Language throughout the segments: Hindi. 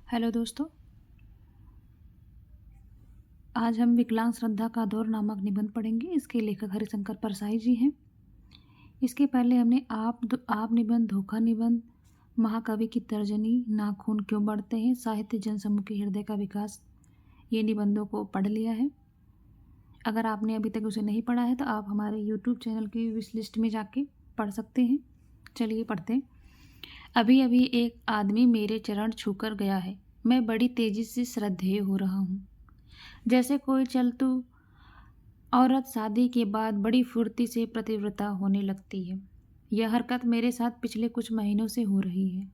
हेलो दोस्तों। आज हम विकलांग श्रद्धा का दौर नामक निबंध पढ़ेंगे। इसके लेखक हरिशंकर परसाई जी हैं। इसके पहले हमने आप निबंध, धोखा निबंध, महाकवि की तर्जनी, नाखून क्यों बढ़ते हैं, साहित्य जनसमूह के हृदय का विकास, ये निबंधों को पढ़ लिया है। अगर आपने अभी तक उसे नहीं पढ़ा है तो आप हमारे यूट्यूब चैनल की विश लिस्ट में जाके पढ़ सकते हैं। चलिए पढ़ते हैं। अभी अभी एक आदमी मेरे चरण छूकर गया है। मैं बड़ी तेजी से श्रद्धेय हो रहा हूँ, जैसे कोई चलतू औरत शादी के बाद बड़ी फुर्ती से पतिव्रता होने लगती है। यह हरकत मेरे साथ पिछले कुछ महीनों से हो रही है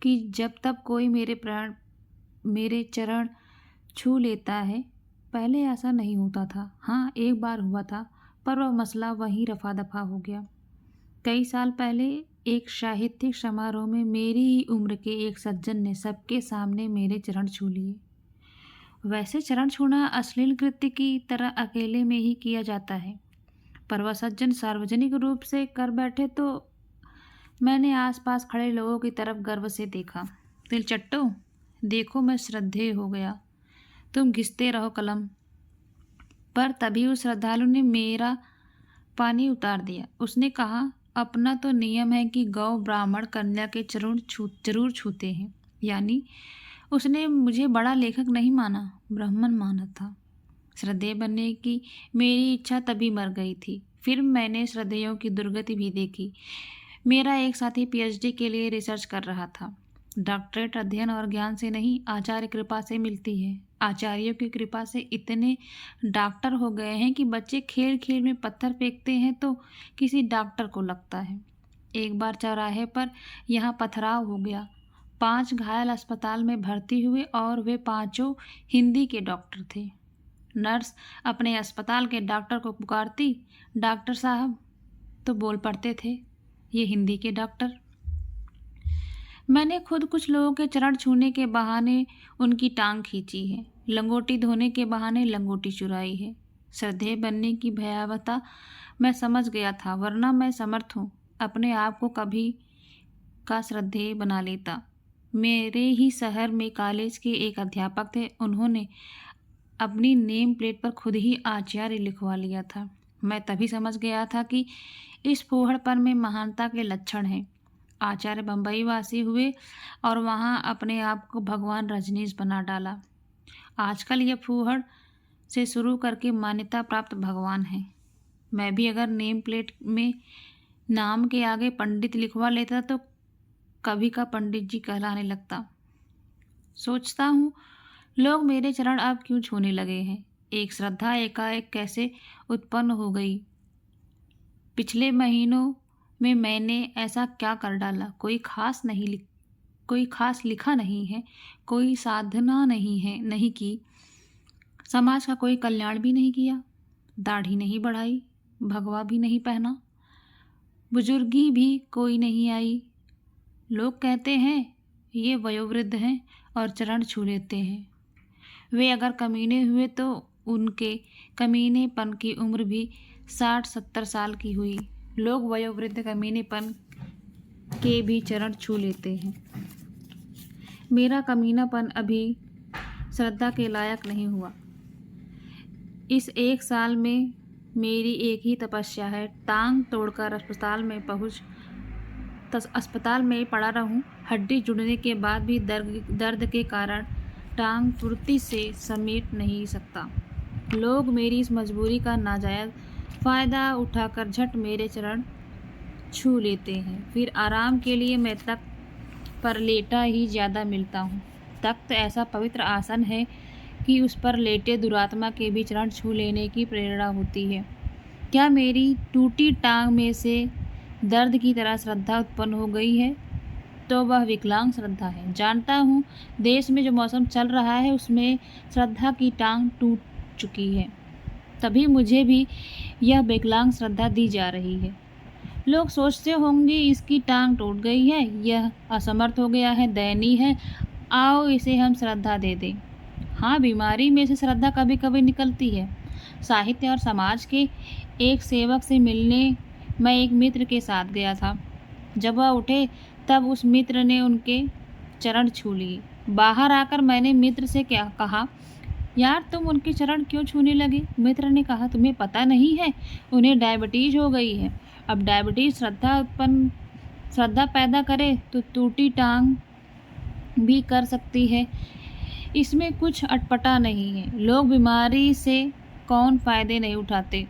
कि जब तब कोई मेरे चरण छू लेता है। पहले ऐसा नहीं होता था। हाँ, एक बार हुआ था, पर वह मसला वहीं रफा दफा हो गया। कई साल पहले एक साहित्यिक समारोह में मेरी ही उम्र के एक सज्जन ने सबके सामने मेरे चरण छू लिए। वैसे चरण छूना अश्लील कृत्य की तरह अकेले में ही किया जाता है, पर वह सज्जन सार्वजनिक रूप से कर बैठे तो मैंने आसपास खड़े लोगों की तरफ गर्व से देखा। तिलचट्टो, देखो मैं श्रद्धेय हो गया, तुम घिसते रहो कलम। पर तभी उस श्रद्धालु ने मेरा पानी उतार दिया। उसने कहा, अपना तो नियम है कि गौ ब्राह्मण कन्या के चरण जरूर छूते हैं। यानी उसने मुझे बड़ा लेखक नहीं माना, ब्राह्मण माना था। श्रद्धेय बनने की मेरी इच्छा तभी मर गई थी। फिर मैंने श्रद्धेयों की दुर्गति भी देखी। मेरा एक साथी पीएचडी के लिए रिसर्च कर रहा था। डॉक्टरेट अध्ययन और ज्ञान से नहीं, आचार्य कृपा से मिलती है। आचार्यों की कृपा से इतने डॉक्टर हो गए हैं कि बच्चे खेल खेल में पत्थर फेंकते हैं तो किसी डॉक्टर को लगता है। एक बार चौराहे पर यहाँ पथराव हो गया। 5 घायल अस्पताल में भर्ती हुए और वे पांचों हिंदी के डॉक्टर थे। नर्स अपने अस्पताल के डॉक्टर को पुकारती, डॉक्टर साहब, तो बोल पड़ते थे, ये हिंदी के डॉक्टर। मैंने खुद कुछ लोगों के चरण छूने के बहाने उनकी टांग खींची है, लंगोटी धोने के बहाने लंगोटी चुराई है। श्रद्धेय बनने की भयावहता मैं समझ गया था, वरना मैं समर्थ हूँ अपने आप को कभी का श्रद्धेय बना लेता। मेरे ही शहर में कॉलेज के एक अध्यापक थे। उन्होंने अपनी नेम प्लेट पर खुद ही आचार्य लिखवा लिया था। मैं तभी समझ गया था कि इस फूहड़पन में महानता के लक्षण हैं। आचार्य बम्बई वासी हुए और वहाँ अपने आप को भगवान रजनीश बना डाला। आजकल यह फूहड़ से शुरू करके मान्यता प्राप्त भगवान है। मैं भी अगर नेम प्लेट में नाम के आगे पंडित लिखवा लेता तो कभी का पंडित जी कहलाने लगता। सोचता हूँ, लोग मेरे चरण अब क्यों छूने लगे हैं। एक श्रद्धा एकाएक कैसे उत्पन्न हो गई। पिछले महीनों में मैंने ऐसा क्या कर डाला। कोई खास लिखा नहीं है, कोई साधना नहीं की, समाज का कोई कल्याण भी नहीं किया, दाढ़ी नहीं बढ़ाई, भगवा भी नहीं पहना, बुजुर्गी भी कोई नहीं आई। लोग कहते हैं ये वयोवृद्ध हैं और चरण छू लेते हैं। वे अगर कमीने हुए तो उनके कमीनेपन की उम्र भी 60-70 साल की हुई। लोग वयोवृद्ध कमीनेपन के भी चरण छू लेते हैं। मेरा कमीनापन अभी श्रद्धा के लायक नहीं हुआ। इस 1 साल में मेरी एक ही तपस्या है, टांग तोड़कर अस्पताल में पड़ा रहूं। हड्डी जुड़ने के बाद भी दर्द के कारण टांग फुर्ती से समेट नहीं सकता। लोग मेरी इस मजबूरी का नाजायज़ फ़ायदा उठाकर झट मेरे चरण छू लेते हैं। फिर आराम के लिए मैं तख्त पर लेटा ही ज़्यादा मिलता हूँ। तख्त ऐसा पवित्र आसन है कि उस पर लेटे दुरात्मा के भी चरण छू लेने की प्रेरणा होती है। क्या मेरी टूटी टांग में से दर्द की तरह श्रद्धा उत्पन्न हो गई है तो वह विकलांग श्रद्धा है। जानता हूँ देश में जो मौसम चल रहा है उसमें श्रद्धा की टांग टूट चुकी है, तभी मुझे भी यह विकलांग श्रद्धा दी जा रही है। लोग सोचते होंगे इसकी टांग टूट गई है, यह असमर्थ हो गया है, दयनीय है, आओ इसे हम श्रद्धा दे दें। हाँ, बीमारी में से श्रद्धा कभी कभी निकलती है। साहित्य और समाज के एक सेवक से मिलने मैं एक मित्र के साथ गया था। जब वह उठे तब उस मित्र ने उनके चरण छू लिए। बाहर आकर मैंने मित्र से क्या कहा, यार तुम उनके चरण क्यों छूने लगे? मित्र ने कहा, तुम्हें पता नहीं है, उन्हें डायबिटीज हो गई है। अब डायबिटीज श्रद्धा पैदा करे तो टूटी टांग भी कर सकती है। इसमें कुछ अटपटा नहीं है। लोग बीमारी से कौन फायदे नहीं उठाते।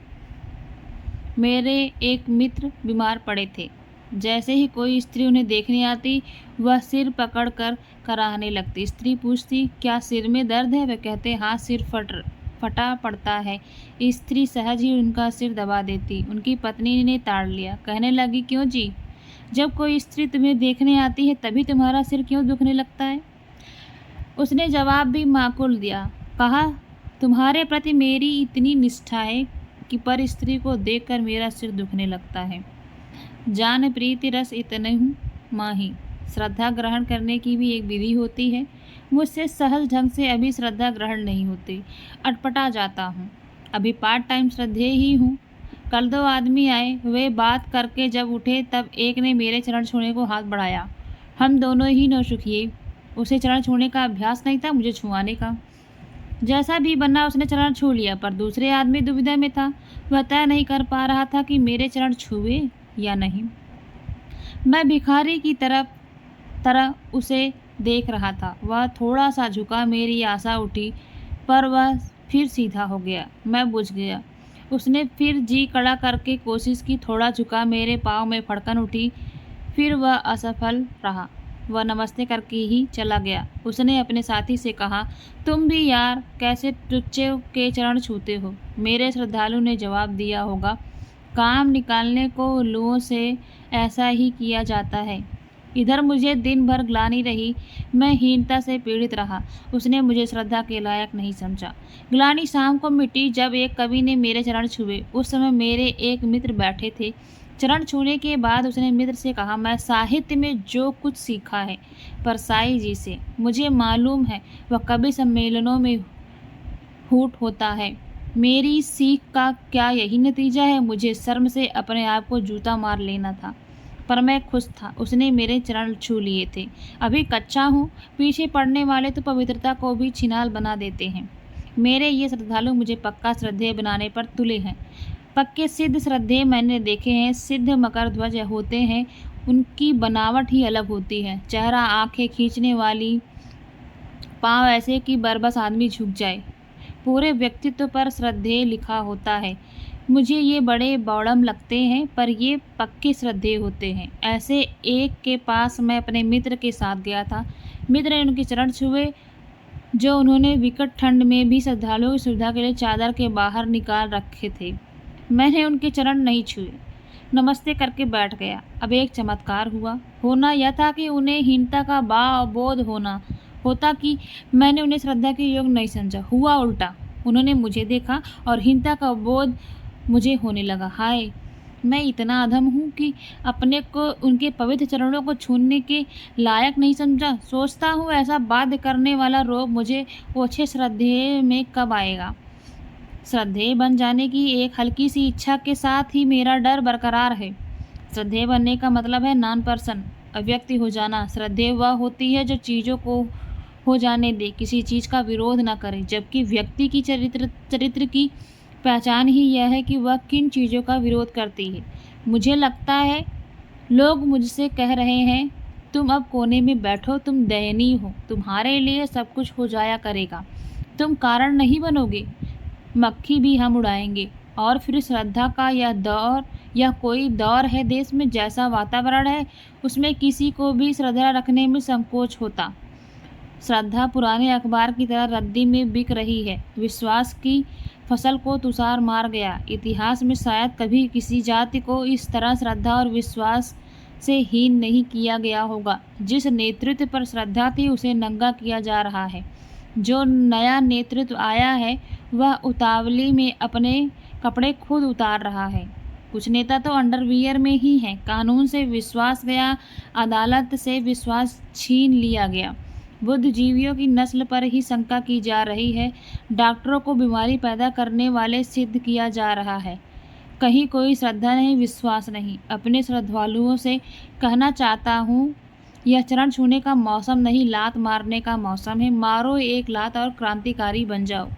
मेरे एक मित्र बीमार पड़े थे। जैसे ही कोई स्त्री उन्हें देखने आती, वह सिर पकड़कर कराहने लगती। स्त्री पूछती, क्या सिर में दर्द है? वे कहते, हाँ, सिर फटा पड़ता है। स्त्री सहज ही उनका सिर दबा देती। उनकी पत्नी ने ताड़ लिया, कहने लगी, क्यों जी, जब कोई स्त्री तुम्हें देखने आती है तभी तुम्हारा सिर क्यों दुखने लगता है? उसने जवाब भी माकूल दिया, कहा, तुम्हारे प्रति मेरी इतनी निष्ठा है कि पर स्त्री को देखकर मेरा सिर दुखने लगता है। जान प्रीति रस इतनहु माही। श्रद्धा ग्रहण करने की भी एक विधि होती है। मुझसे सहज ढंग से अभी श्रद्धा ग्रहण नहीं होती, अटपटा जाता हूँ। अभी पार्ट टाइम श्रद्धेय ही हूँ। कल 2 आदमी आए, वे बात करके जब उठे तब एक ने मेरे चरण छूने को हाथ बढ़ाया। हम दोनों ही नौशुखिए। उसे चरण छूने का अभ्यास नहीं था, मुझे छुआने का। जैसा भी बना उसने चरण छू लिया, पर दूसरे आदमी दुविधा में था। वह तय नहीं कर पा रहा था कि मेरे चरण छुए या नहीं। मैं भिखारी की तरह उसे देख रहा था। वह थोड़ा सा झुका, मेरी आशा उठी, पर वह फिर सीधा हो गया। मैं बुझ गया। उसने फिर जी कड़ा करके कोशिश की, थोड़ा झुका, मेरे पाँव में फड़कन उठी, फिर वह असफल रहा। वह नमस्ते करके ही चला गया। उसने अपने साथी से कहा, तुम भी यार कैसे टुच्चे के चरण छूते हो? मेरे श्रद्धालु ने जवाब दिया होगा, काम निकालने को उल्लुओं से ऐसा ही किया जाता है। इधर मुझे दिन भर ग्लानि रही। मैं हीनता से पीड़ित रहा। उसने मुझे श्रद्धा के लायक नहीं समझा। ग्लानि शाम को मिटी जब एक कवि ने मेरे चरण छुए। उस समय मेरे एक मित्र बैठे थे। चरण छूने के बाद उसने मित्र से कहा, मैं साहित्य में जो कुछ सीखा है परसाई जी से, मुझे मालूम है वह कवि सम्मेलनों में हूट होता है। मेरी सीख का क्या यही नतीजा है? मुझे शर्म से अपने आप को जूता मार लेना था, पर मैं खुश था। उसने मेरे चरण छू लिए थे। अभी कच्चा हूँ। पीछे पड़ने वाले तो पवित्रता को भी छिनाल बना देते हैं। मेरे ये श्रद्धालु मुझे पक्का श्रद्धेय बनाने पर तुले हैं। पक्के सिद्ध श्रद्धेय मैंने देखे हैं। सिद्ध मकर ध्वज होते हैं। उनकी बनावट ही अलग होती है। चेहरा, आंखें खींचने वाली, पाँव ऐसे कि बरबस आदमी झुक जाए। पूरे व्यक्तित्व पर श्रद्धेय लिखा होता है। मुझे ये बड़े बौड़म लगते हैं, पर ये पक्के श्रद्धेय होते हैं। ऐसे एक के पास मैं अपने मित्र के साथ गया था। मित्र ने उनके चरण छुए, जो उन्होंने विकट ठंड में भी श्रद्धालुओं की सुविधा के लिए चादर के बाहर निकाल रखे थे। मैंने उनके चरण नहीं छुए, नमस्ते करके बैठ गया। अब एक चमत्कार हुआ। होना यह था कि उन्हें हीनता का बोध होता कि मैंने उन्हें श्रद्धा के योग नहीं समझा। हुआ उल्टा। उन्होंने मुझे देखा और हीनता का बोध मुझे होने लगा। हाय, मैं इतना अधम हूँ कि अपने को उनके पवित्र चरणों को छूने के लायक नहीं समझा। सोचता हूँ ऐसा बाध्य करने वाला रोग मुझे ओछे श्रद्धेय में कब आएगा। श्रद्धेय बन जाने की एक हल्की सी इच्छा के साथ ही मेरा डर बरकरार है। श्रद्धेय बनने का मतलब है नॉन पर्सन, अव्यक्ति हो जाना। श्रद्धेय वह होती है जो चीज़ों को हो जाने दे, किसी चीज़ का विरोध न करे। जबकि व्यक्ति की चरित्र की पहचान ही यह है कि वह किन चीज़ों का विरोध करती है। मुझे लगता है लोग मुझसे कह रहे हैं, तुम अब कोने में बैठो, तुम दयनीय हो, तुम्हारे लिए सब कुछ हो जाया करेगा, तुम कारण नहीं बनोगे, मक्खी भी हम उड़ाएंगे। और फिर श्रद्धा का यह दौर, यह कोई दौर है देश में जैसा वातावरण है उसमें किसी को भी श्रद्धा रखने में संकोच होता। श्रद्धा पुराने अखबार की तरह रद्दी में बिक रही है। विश्वास की फसल को तुषार मार गया। इतिहास में शायद कभी किसी जाति को इस तरह श्रद्धा और विश्वास से हीन नहीं किया गया होगा। जिस नेतृत्व पर श्रद्धा थी उसे नंगा किया जा रहा है। जो नया नेतृत्व आया है वह उतावली में अपने कपड़े खुद उतार रहा है। कुछ नेता तो अंडरवियर में ही हैं। कानून से विश्वास गया, अदालत से विश्वास छीन लिया गया। बुद्धिजीवियों की नस्ल पर ही शंका की जा रही है। डॉक्टरों को बीमारी पैदा करने वाले सिद्ध किया जा रहा है। कहीं कोई श्रद्धा नहीं, विश्वास नहीं। अपने श्रद्धालुओं से कहना चाहता हूँ, यह चरण छूने का मौसम नहीं, लात मारने का मौसम है। मारो एक लात और क्रांतिकारी बन जाओ।